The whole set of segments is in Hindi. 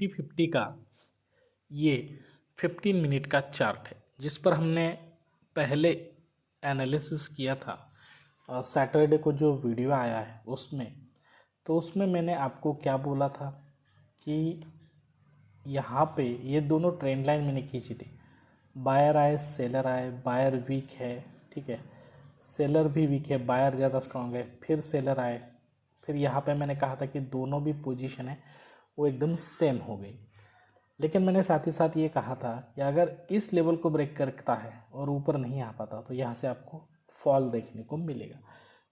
निफ्टी 50 का ये 15 मिनट का चार्ट है जिस पर हमने पहले एनालिसिस किया था सैटरडे को जो वीडियो आया है उसमें। तो उसमें मैंने आपको क्या बोला था कि यहाँ पे ये दोनों ट्रेंड लाइन मैंने खींची थी, बायर आए सेलर आए, बायर वीक है, ठीक है, सेलर भी वीक है, बायर ज़्यादा स्ट्रांग है, फिर सेलर आए, फिर यहाँ पे मैंने कहा था कि दोनों भी पोजीशन है वो एकदम सेम हो गई। लेकिन मैंने साथ ही साथ ये कहा था कि अगर इस लेवल को ब्रेक करता है और ऊपर नहीं आ पाता तो यहाँ से आपको फॉल देखने को मिलेगा,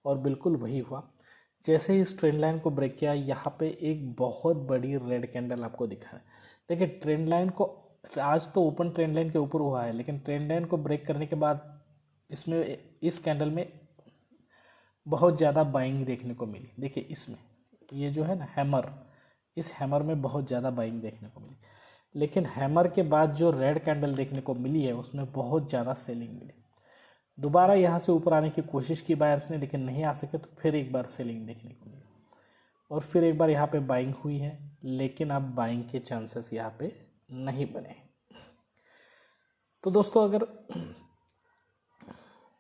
और बिल्कुल वही हुआ। जैसे ही इस ट्रेंड लाइन को ब्रेक किया, यहाँ पे एक बहुत बड़ी रेड कैंडल आपको दिखा है। देखिए ट्रेंड लाइन को आज तो ओपन ट्रेंड लाइन के ऊपर हुआ है, लेकिन ट्रेंड लाइन को ब्रेक करने के बाद इसमें इस कैंडल में बहुत ज़्यादा बाइंग देखने को मिली। देखिए इसमें ये जो है ना हैमर, इस हैमर में बहुत ज़्यादा बाइंग देखने को मिली, लेकिन हैमर के बाद जो रेड कैंडल देखने को मिली है उसमें बहुत ज़्यादा सेलिंग मिली। दोबारा यहाँ से ऊपर आने की कोशिश की बायर्स ने, लेकिन नहीं आ सके, तो फिर एक बार सेलिंग देखने को मिली और फिर एक बार यहाँ पे बाइंग हुई है, लेकिन अब बाइंग के चांसेस यहाँ पे नहीं बने। तो दोस्तों अगर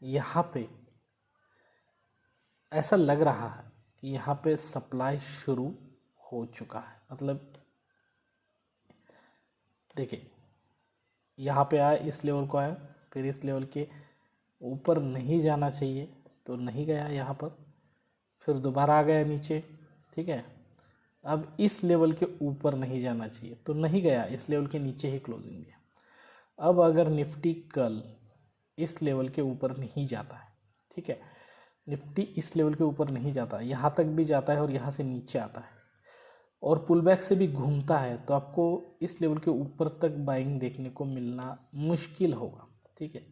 यहाँ पे ऐसा लग रहा है कि यहाँ पे सप्लाई शुरू हो चुका है, मतलब देखिए यहाँ पे आया, इस लेवल को आया, फिर इस लेवल के ऊपर नहीं जाना चाहिए तो नहीं गया यहाँ पर, फिर दोबारा आ गया नीचे, ठीक है। अब इस लेवल के ऊपर नहीं जाना चाहिए तो नहीं गया, इस लेवल के नीचे ही क्लोजिंग दिया। अब अगर निफ्टी कल इस लेवल के ऊपर नहीं जाता है, ठीक है, निफ्टी इस लेवल के ऊपर नहीं जाता, यहाँ तक भी जाता है और यहाँ से नीचे आता है और पुल बैक से भी घूमता है, तो आपको इस लेवल के ऊपर तक बाइंग देखने को मिलना मुश्किल होगा, ठीक है।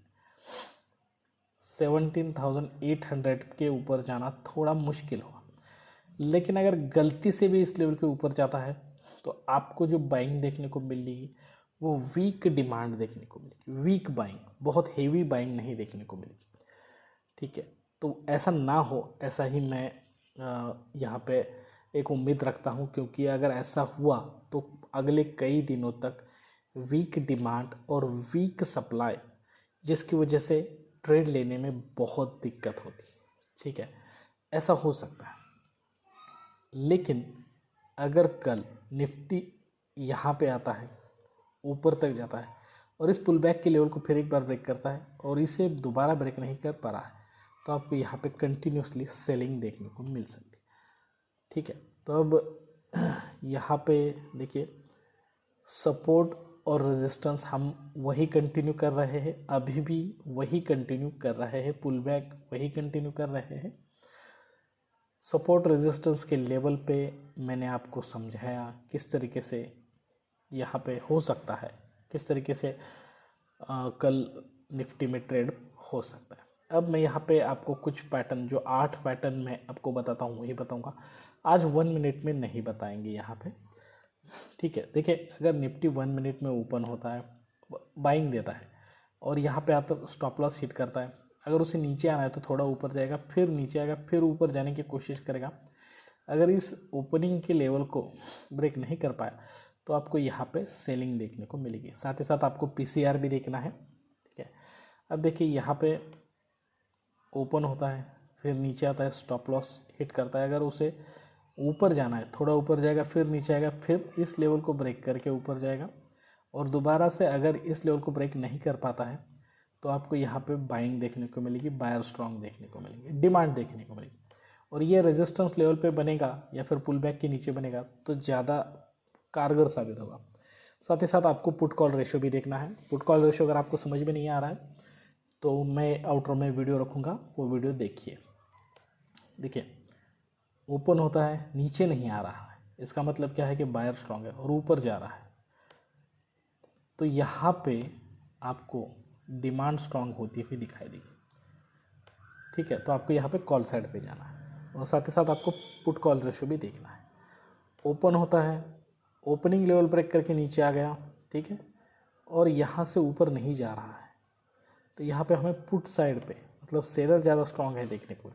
17,800 के ऊपर जाना थोड़ा मुश्किल होगा, लेकिन अगर गलती से भी इस लेवल के ऊपर जाता है तो आपको जो बाइंग देखने को मिलेगी वो वीक डिमांड देखने को मिलेगी, वीक बाइंग, बहुत हेवी बाइंग नहीं देखने को मिलेगी, ठीक है। तो ऐसा ना हो, ऐसा ही मैं यहाँ पे एक उम्मीद रखता हूँ, क्योंकि अगर ऐसा हुआ तो अगले कई दिनों तक वीक डिमांड और वीक सप्लाई, जिसकी वजह से ट्रेड लेने में बहुत दिक्कत होती है, ठीक है, ऐसा हो सकता है। लेकिन अगर कल निफ्टी यहाँ पे आता है, ऊपर तक जाता है और इस पुल बैक के लेवल को फिर एक बार ब्रेक करता है और इसे दोबारा ब्रेक नहीं कर पा रहा है, तो आपको यहाँ पे कंटिन्यूसली सेलिंग देखने को मिल सकती है, ठीक है। तो अब यहाँ पे देखिए सपोर्ट और रेजिस्टेंस हम वही कंटिन्यू कर रहे हैं, अभी भी वही कंटिन्यू कर रहे हैं, पुल बैक वही कंटिन्यू कर रहे हैं। सपोर्ट रेजिस्टेंस के लेवल पे मैंने आपको समझाया किस तरीके से यहाँ पे हो सकता है, किस तरीके से कल निफ्टी में ट्रेड हो सकता है। अब मैं यहाँ पे आपको कुछ पैटर्न, जो 8 पैटर्न मैं आपको बताता हूँ वही बताऊँगा, आज 1 मिनट में नहीं बताएंगे यहाँ पे, ठीक है। देखिए अगर निफ्टी 1 मिनट में ओपन होता है, बाइंग देता है और यहाँ पे आता स्टॉप लॉस हिट करता है, अगर उसे नीचे आना है तो थोड़ा ऊपर जाएगा, फिर नीचे आएगा, फिर ऊपर जाने की कोशिश करेगा। अगर इस ओपनिंग के लेवल को ब्रेक नहीं कर पाया तो आपको यहाँ पे सेलिंग देखने को मिलेगी। साथ ही साथ आपको पीसीआर भी देखना है, ठीक है। अब देखिए यहाँ पे ओपन होता है, फिर नीचे आता है, स्टॉप लॉस हिट करता है, अगर उसे ऊपर जाना है थोड़ा ऊपर जाएगा, फिर नीचे आएगा, फिर इस लेवल को ब्रेक करके ऊपर जाएगा और दोबारा से अगर इस लेवल को ब्रेक नहीं कर पाता है तो आपको यहाँ पे बाइंग देखने को मिलेगी, बायर स्ट्रॉन्ग देखने को मिलेगी, डिमांड देखने को मिलेगी, और ये रेजिस्टेंस लेवल पे बनेगा या फिर पुल बैक के नीचे बनेगा तो ज़्यादा कारगर साबित होगा। साथ ही साथ आपको पुट कॉल रेशो भी देखना है। पुट कॉल रेशो अगर आपको समझ में नहीं आ रहा है तो मैं आउटरो में वीडियो रखूँगा, वो वीडियो देखिए। देखिए ओपन होता है, नीचे नहीं आ रहा है, इसका मतलब क्या है कि बायर स्ट्रॉन्ग है और ऊपर जा रहा है, तो यहाँ पे आपको डिमांड स्ट्रॉन्ग होती हुई दिखाई देगी, ठीक है। तो आपको यहाँ पे कॉल साइड पे जाना है और साथ ही साथ आपको पुट कॉल रेशो भी देखना है। ओपन होता है, ओपनिंग लेवल ब्रेक करके नीचे आ गया, ठीक है, और यहाँ से ऊपर नहीं जा रहा है, तो यहाँ पे हमें पुट साइड पे, मतलब सेलर ज़्यादा स्ट्रॉन्ग है देखने को,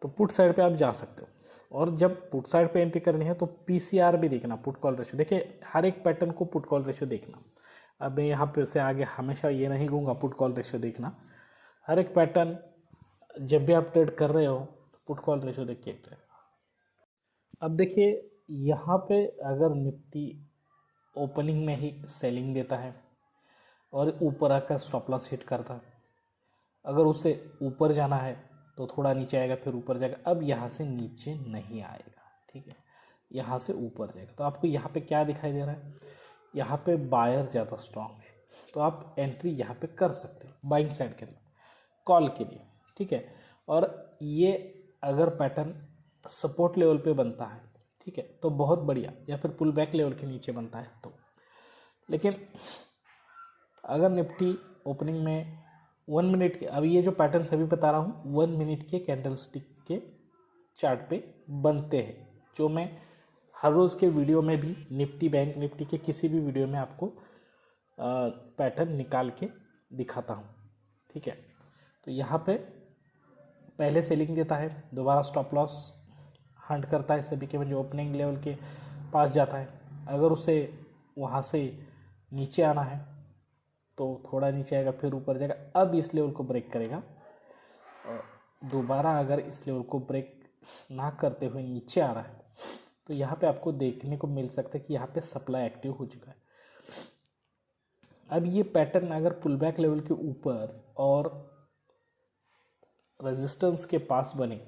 तो पुट साइड पे आप जा सकते हो, और जब पुट साइड पे एंट्री करनी है तो पीसीआर भी देखना, पुट कॉल रेशियो। देखिए हर एक पैटर्न को पुट कॉल रेशियो देखना। अब मैं यहाँ पे से आगे हमेशा ये नहीं कहूँगा पुट कॉल रेशियो देखना, हर एक पैटर्न जब भी आप ट्रेड कर रहे हो तो पुट कॉल रेशियो देख के ट्रेड। अब देखिए यहाँ पे अगर निफ्टी ओपनिंग में ही सेलिंग देता है और ऊपर आकर स्टॉप लॉस हिट करता है, अगर उसे ऊपर जाना है तो थोड़ा नीचे आएगा फिर ऊपर जाएगा। अब यहाँ से नीचे नहीं आएगा, ठीक है, यहाँ से ऊपर जाएगा। तो आपको यहाँ पे क्या दिखाई दे रहा है, यहाँ पे बायर ज़्यादा स्ट्रांग है, तो आप एंट्री यहाँ पे कर सकते हो बाइंग साइड के लिए, कॉल के लिए, ठीक है। और ये अगर पैटर्न सपोर्ट लेवल पे बनता है, ठीक है, तो बहुत बढ़िया, या फिर पुल बैक लेवल के नीचे बनता है तो। लेकिन अगर निफ्टी ओपनिंग में 1 मिनट के, अब ये जो पैटर्न सभी बता रहा हूँ 1 मिनट के कैंडल स्टिक के चार्ट पे बनते हैं, जो मैं हर रोज़ के वीडियो में भी निफ्टी बैंक निफ्टी के किसी भी वीडियो में आपको पैटर्न निकाल के दिखाता हूँ, ठीक है। तो यहाँ पे पहले सेलिंग देता है, दोबारा स्टॉप लॉस हंट करता है सभी के, जो ओपनिंग लेवल के पास जाता है। अगर उसे वहाँ से नीचे आना है तो थोड़ा नीचे आएगा फिर ऊपर जाएगा। अब इस लेवल को ब्रेक करेगा और दोबारा अगर इस लेवल को ब्रेक ना करते हुए नीचे आ रहा है तो यहाँ पे आपको देखने को मिल सकता है कि यहाँ पे सप्लाई एक्टिव हो चुका है। अब ये पैटर्न अगर पुल बैक लेवल के ऊपर और रेजिस्टेंस के पास बने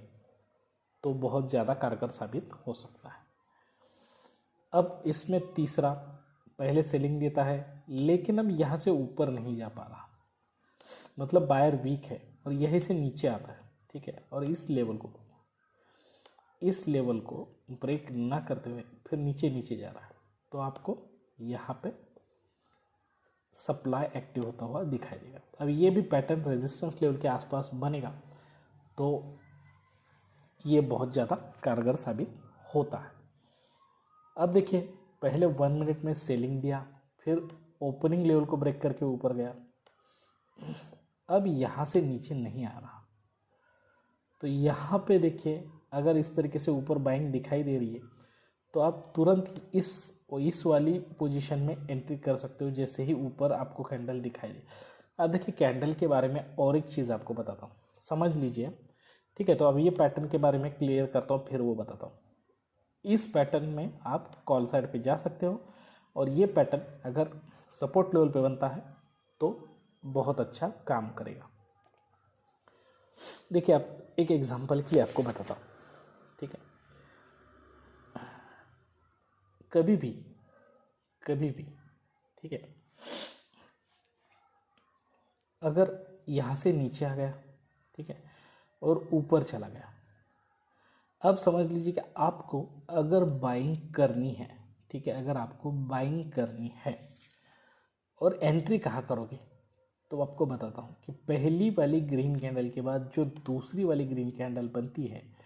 तो बहुत ज़्यादा कारगर साबित हो सकता है। अब इसमें तीसरा, पहले सेलिंग देता है लेकिन अब यहाँ से ऊपर नहीं जा पा रहा, मतलब बायर वीक है और यहीं से नीचे आता है, ठीक है, और इस लेवल को ब्रेक ना करते हुए फिर नीचे जा रहा है, तो आपको यहाँ पे सप्लाई एक्टिव होता हुआ दिखाई देगा। अब ये भी पैटर्न रेजिस्टेंस लेवल के आसपास बनेगा तो ये बहुत ज़्यादा कारगर साबित होता है। अब देखिए पहले 1 मिनट में सेलिंग दिया, फिर ओपनिंग लेवल को ब्रेक करके ऊपर गया, अब यहाँ से नीचे नहीं आ रहा, तो यहाँ पे देखिए अगर इस तरीके से ऊपर बाइंग दिखाई दे रही है तो आप तुरंत इस वाली पोजीशन में एंट्री कर सकते हो जैसे ही ऊपर आपको कैंडल दिखाई दे। अब देखिए कैंडल के बारे में और एक चीज़ आपको बताता हूँ, समझ लीजिए, ठीक है। तो अब ये पैटर्न के बारे में क्लियर करता हूँ फिर वो बताता हूँ। इस पैटर्न में आप कॉल साइड पे जा सकते हो और ये पैटर्न अगर सपोर्ट लेवल पे बनता है तो बहुत अच्छा काम करेगा। देखिए आप एक एग्जांपल के लिए आपको बताता हूँ, ठीक है। कभी भी, ठीक है, अगर यहाँ से नीचे आ गया, ठीक है, और ऊपर चला गया, अब समझ लीजिए कि आपको अगर बाइंग करनी है, ठीक है, अगर आपको बाइंग करनी है और एंट्री कहाँ करोगे, तो आपको बताता हूँ कि पहली वाली ग्रीन कैंडल के बाद जो दूसरी वाली ग्रीन कैंडल बनती है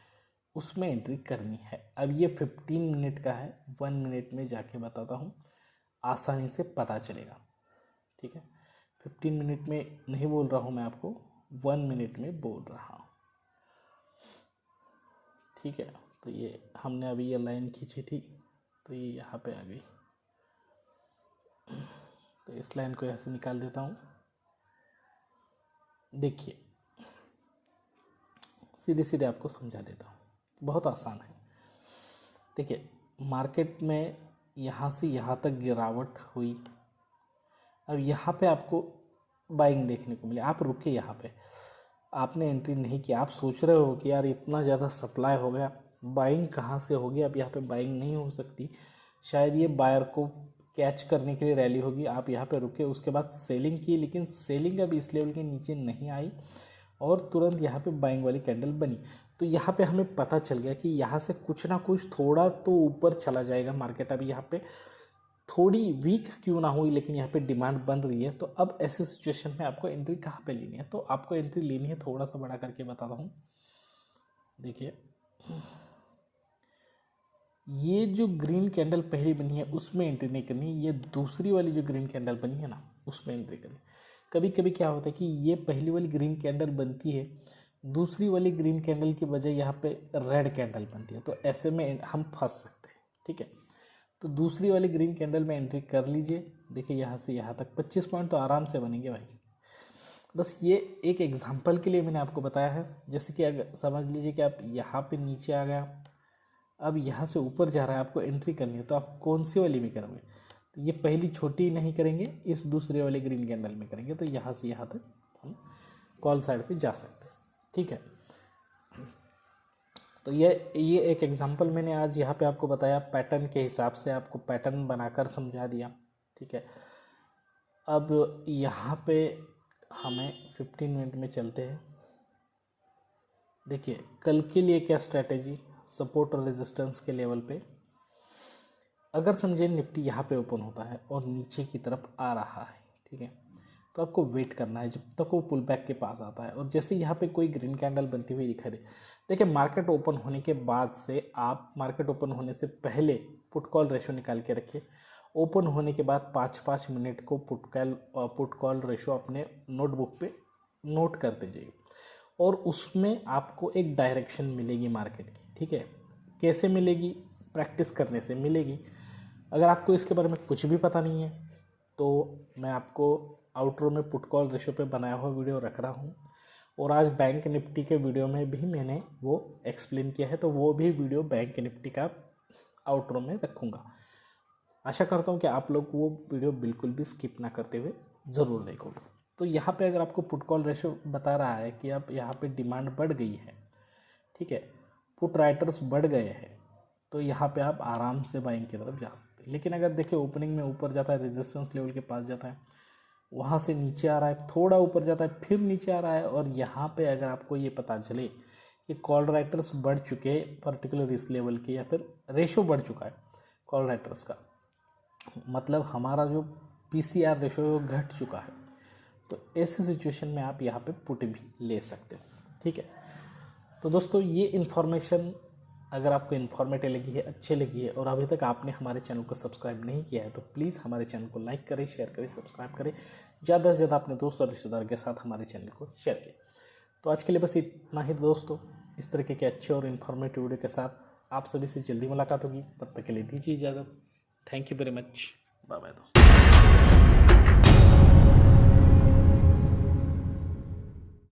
उसमें एंट्री करनी है। अब ये 15 मिनट का है, 1 मिनट में जाके बताता हूँ, आसानी से पता चलेगा, ठीक है। 15 मिनट में नहीं बोल रहा हूँ मैं आपको, 1 मिनट में बोल रहा हूँ, ठीक है। तो ये हमने अभी ये लाइन खींची थी तो ये यहाँ पे आ गई, तो इस लाइन को यहाँ से निकाल देता हूँ। देखिए सीधे सीधे आपको समझा देता हूँ, बहुत आसान है। देखिए मार्केट में यहाँ से यहाँ तक गिरावट हुई, अब यहाँ पे आपको बाइंग देखने को मिले, आप रुके यहाँ पे, आपने एंट्री नहीं किया, आप सोच रहे हो कि यार इतना ज़्यादा सप्लाई हो गया, बाइंग कहाँ से होगी, अब यहाँ पे बाइंग नहीं हो सकती, शायद ये बायर को कैच करने के लिए रैली होगी, आप यहाँ पे रुके, उसके बाद सेलिंग की, लेकिन सेलिंग अब इस लेवल के नीचे नहीं आई और तुरंत यहाँ पे बाइंग वाली कैंडल बनी। तो यहाँ पे हमें पता चल गया कि यहाँ से कुछ ना कुछ थोड़ा तो ऊपर चला जाएगा मार्केट। अभी यहाँ पे थोड़ी वीक क्यों ना हुई लेकिन यहाँ पे डिमांड बन रही है, तो अब ऐसे सिचुएशन में आपको एंट्री कहाँ पे लेनी है, तो आपको एंट्री लेनी है, थोड़ा सा बड़ा करके बताता हूँ। देखिए ये जो ग्रीन कैंडल पहली बनी है उसमें एंट्री नहीं करनी, ये दूसरी वाली जो ग्रीन कैंडल बनी है ना उसमें एंट्री करनी। कभी कभी क्या होता है कि ये पहली वाली ग्रीन कैंडल बनती है दूसरी वाली ग्रीन कैंडल की बजाय यहाँ पे रेड कैंडल बनती है, तो ऐसे में हम फंस सकते हैं। ठीक है, तो दूसरी वाली ग्रीन कैंडल में एंट्री कर लीजिए। देखिए यहाँ से यहाँ तक 25 पॉइंट तो आराम से बनेंगे भाई। बस ये एक एग्जांपल के लिए मैंने आपको बताया है। जैसे कि अगर समझ लीजिए कि आप यहाँ पे नीचे आ गया, अब यहाँ से ऊपर जा रहा है, आपको एंट्री करनी है, तो आप कौन सी वाली में करोगे? तो ये पहली छोटी नहीं करेंगे, इस दूसरे वाले ग्रीन कैंडल में करेंगे। तो यहाँ से यहाँ तक हम कॉल साइड पे जा सकते हैं। ठीक है, तो ये एक एग्जांपल मैंने आज यहाँ पे आपको बताया, पैटर्न के हिसाब से आपको पैटर्न बनाकर समझा दिया। ठीक है, अब यहाँ पे हमें 15 मिनट में चलते हैं। देखिए कल के लिए क्या स्ट्रैटेजी, सपोर्ट और रेजिस्टेंस के लेवल पे अगर समझे निफ्टी यहाँ पे ओपन होता है और नीचे की तरफ आ रहा है, ठीक है, तो आपको वेट करना है जब तक वो पुल बैक के पास आता है। और जैसे यहाँ पे कोई ग्रीन कैंडल बनती हुई दिखाई दे, देखिए मार्केट ओपन होने के बाद से आप मार्केट ओपन होने से पहले पुट कॉल रेशो निकाल के रखिए। ओपन होने के बाद 5-5 मिनट को पुट कॉल रेशो अपने नोटबुक पे नोट करते जाइए और उसमें आपको एक डायरेक्शन मिलेगी मार्केट की। ठीक है, कैसे मिलेगी? प्रैक्टिस करने से मिलेगी। अगर आपको इसके बारे में कुछ भी पता नहीं है तो मैं आपको आउटरो में पुट कॉल रेशो पे बनाया हुआ वीडियो रख रहा हूँ, और आज बैंक निफ्टी के वीडियो में भी मैंने वो एक्सप्लेन किया है, तो वो भी वीडियो बैंक निफ्टी का आउटरो में रखूँगा। आशा करता हूँ कि आप लोग वो वीडियो बिल्कुल भी स्किप ना करते हुए ज़रूर देखोगे। तो यहाँ पे अगर आपको पुट कॉल रेशो बता रहा है कि आप यहाँ पे डिमांड बढ़ गई है, ठीक है, पुट राइटर्स बढ़ गए हैं, तो यहाँ पे आप आराम से बाइंग की तरफ जा सकते हैं। लेकिन अगर देखिए ओपनिंग में ऊपर जाता है, रेजिस्टेंस लेवल के पास जाता है, वहाँ से नीचे आ रहा है, थोड़ा ऊपर जाता है, फिर नीचे आ रहा है, और यहाँ पे अगर आपको ये पता चले कि कॉल राइटर्स बढ़ चुके हैं पर्टिकुलर इस लेवल के, या फिर रेशो बढ़ चुका है कॉल राइटर्स का, मतलब हमारा जो PCR रेशो है वो घट चुका है, तो ऐसे सिचुएशन में आप यहाँ पे पुट भी ले सकते हो। ठीक है, तो दोस्तों ये इन्फॉर्मेशन अगर आपको इन्फॉर्मेटिव लगी है, अच्छी लगी है, और अभी तक आपने हमारे चैनल को सब्सक्राइब नहीं किया है, तो प्लीज़ हमारे चैनल को लाइक करें, शेयर करें, सब्सक्राइब करें, ज़्यादा से ज़्यादा अपने दोस्त और रिश्तेदार के साथ हमारे चैनल को शेयर करें। तो आज के लिए बस इतना ही दोस्तों। इस तरीके के अच्छे और इन्फॉर्मेटिव वीडियो के साथ आप सभी से जल्दी मुलाकात होगी। तब तक के लिए दीजिए इजाज़त। Thank you very much. Bye bye दोस्तों।